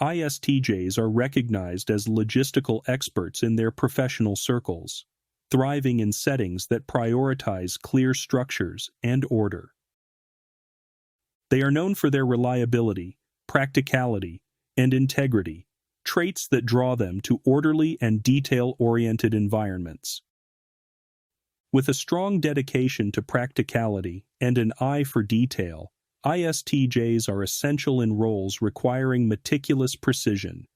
ISTJs are recognized as logistical experts in their professional circles, thriving in settings that prioritize clear structures and order. They are known for their reliability, practicality, and integrity, traits that draw them to orderly and detail-oriented environments. With a strong dedication to practicality and an eye for detail, ISTJs are essential in roles requiring meticulous precision.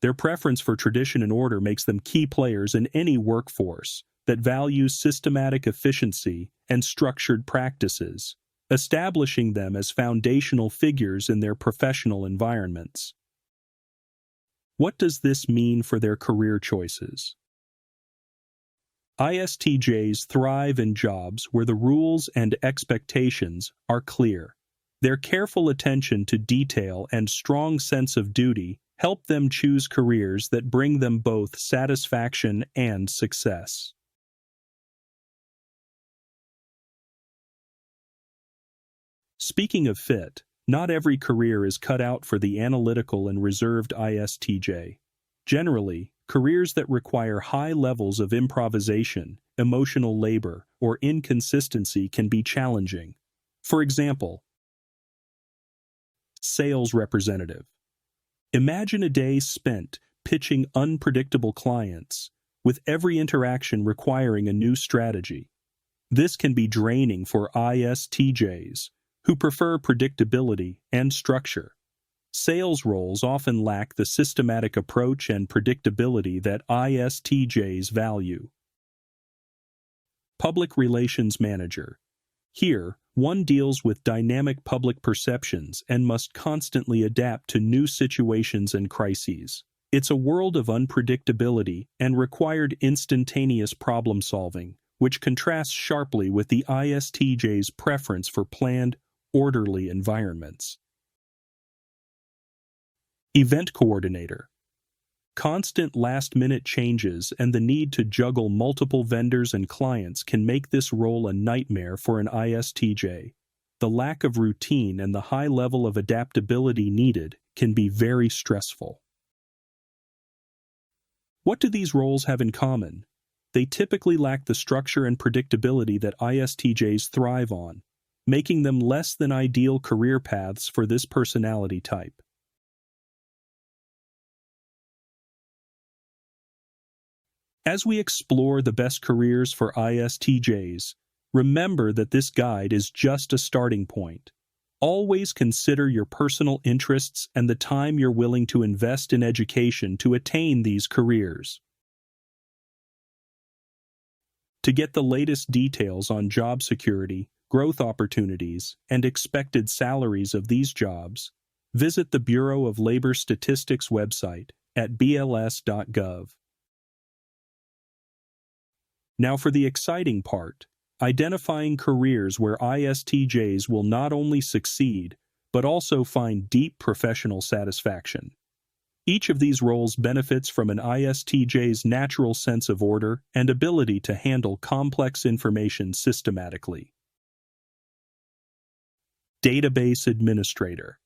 Their preference for tradition and order makes them key players in any workforce that values systematic efficiency and structured practices, establishing them as foundational figures in their professional environments. What does this mean for their career choices? ISTJs thrive in jobs where the rules and expectations are clear. Their careful attention to detail and strong sense of duty help them choose careers that bring them both satisfaction and success. Speaking of fit, not every career is cut out for the analytical and reserved ISTJ. Generally, careers that require high levels of improvisation, emotional labor, or inconsistency can be challenging. For example, sales representative. Imagine a day spent pitching unpredictable clients, with every interaction requiring a new strategy. This can be draining for ISTJs, who prefer predictability and structure. Sales roles often lack the systematic approach and predictability that ISTJs value. Public Relations Manager. Here, one deals with dynamic public perceptions and must constantly adapt to new situations and crises. It's a world of unpredictability and required instantaneous problem solving, which contrasts sharply with the ISTJ's preference for planned, orderly environments. Event Coordinator. Constant last-minute changes and the need to juggle multiple vendors and clients can make this role a nightmare for an ISTJ. The lack of routine and the high level of adaptability needed can be very stressful. What do these roles have in common? They typically lack the structure and predictability that ISTJs thrive on, making them less than ideal career paths for this personality type. As we explore the best careers for ISTJs, remember that this guide is just a starting point. Always consider your personal interests and the time you're willing to invest in education to attain these careers. To get the latest details on job security, growth opportunities, and expected salaries of these jobs, visit the Bureau of Labor Statistics website at bls.gov. Now for the exciting part, identifying careers where ISTJs will not only succeed, but also find deep professional satisfaction. Each of these roles benefits from an ISTJ's natural sense of order and ability to handle complex information systematically. Database Administrator.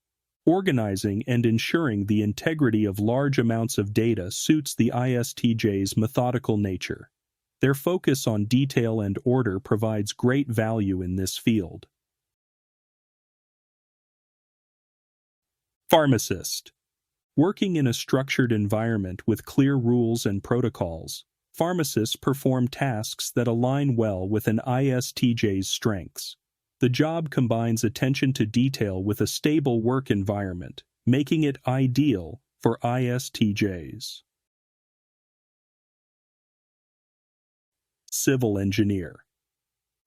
Organizing and ensuring the integrity of large amounts of data suits the ISTJ's methodical nature. Their focus on detail and order provides great value in this field. Pharmacist. Working in a structured environment with clear rules and protocols, pharmacists perform tasks that align well with an ISTJ's strengths. The job combines attention to detail with a stable work environment, making it ideal for ISTJs. Civil Engineer.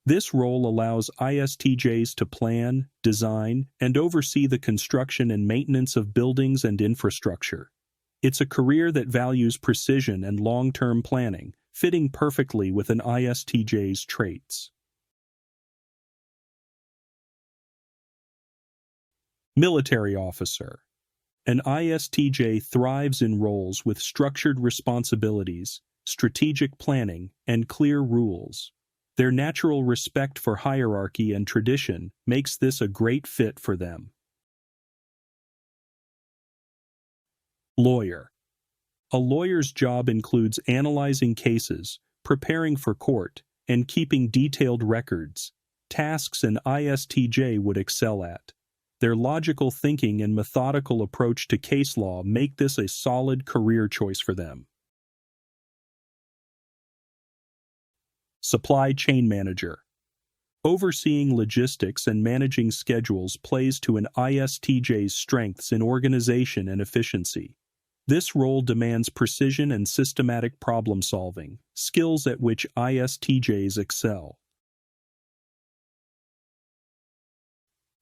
This role allows ISTJs to plan, design, and oversee the construction and maintenance of buildings and infrastructure. It's a career that values precision and long-term planning, fitting perfectly with an ISTJ's traits. Military Officer. An ISTJ thrives in roles with structured responsibilities, strategic planning, and clear rules. Their natural respect for hierarchy and tradition makes this a great fit for them. Lawyer. A lawyer's job includes analyzing cases, preparing for court, and keeping detailed records, tasks an ISTJ would excel at. Their logical thinking and methodical approach to case law make this a solid career choice for them. Supply chain manager. Overseeing logistics and managing schedules plays to an ISTJ's strengths in organization and efficiency. This role demands precision and systematic problem-solving, skills at which ISTJs excel.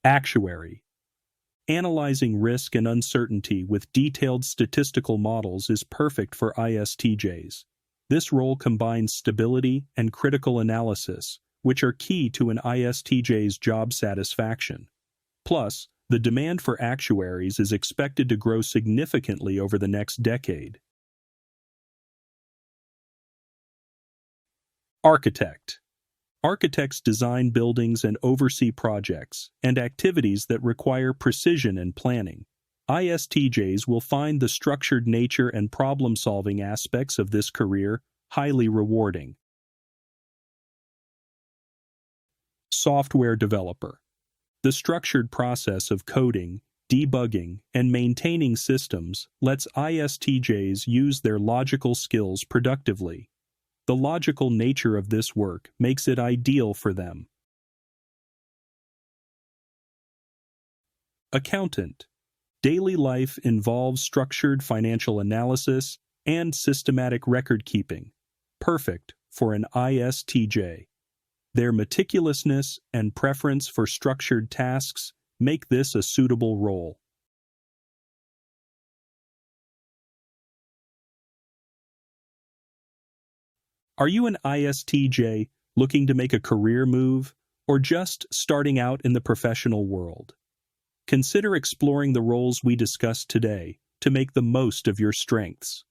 Actuary. Analyzing risk and uncertainty with detailed statistical models is perfect for ISTJs. This role combines stability and critical analysis, which are key to an ISTJ's job satisfaction. Plus, the demand for actuaries is expected to grow significantly over the next decade. Architect. Architects design buildings and oversee projects and activities that require precision and planning. ISTJs will find the structured nature and problem-solving aspects of this career highly rewarding. Software developer. The structured process of coding, debugging, and maintaining systems lets ISTJs use their logical skills productively. The logical nature of this work makes it ideal for them. Accountant. Daily life involves structured financial analysis and systematic record-keeping, perfect for an ISTJ. Their meticulousness and preference for structured tasks make this a suitable role. Are you an ISTJ looking to make a career move, or just starting out in the professional world? Consider exploring the roles we discussed today to make the most of your strengths.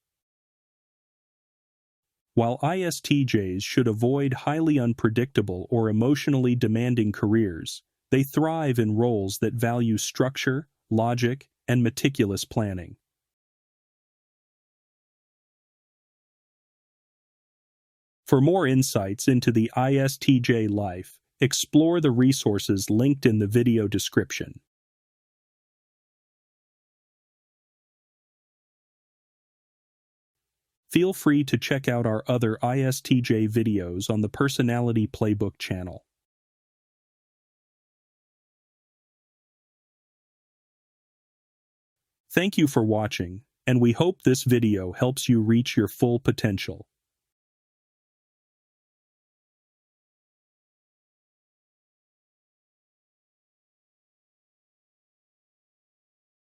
While ISTJs should avoid highly unpredictable or emotionally demanding careers, they thrive in roles that value structure, logic, and meticulous planning. For more insights into the ISTJ life, explore the resources linked in the video description. Feel free to check out our other ISTJ videos on the Personality Playbook channel. Thank you for watching, and we hope this video helps you reach your full potential.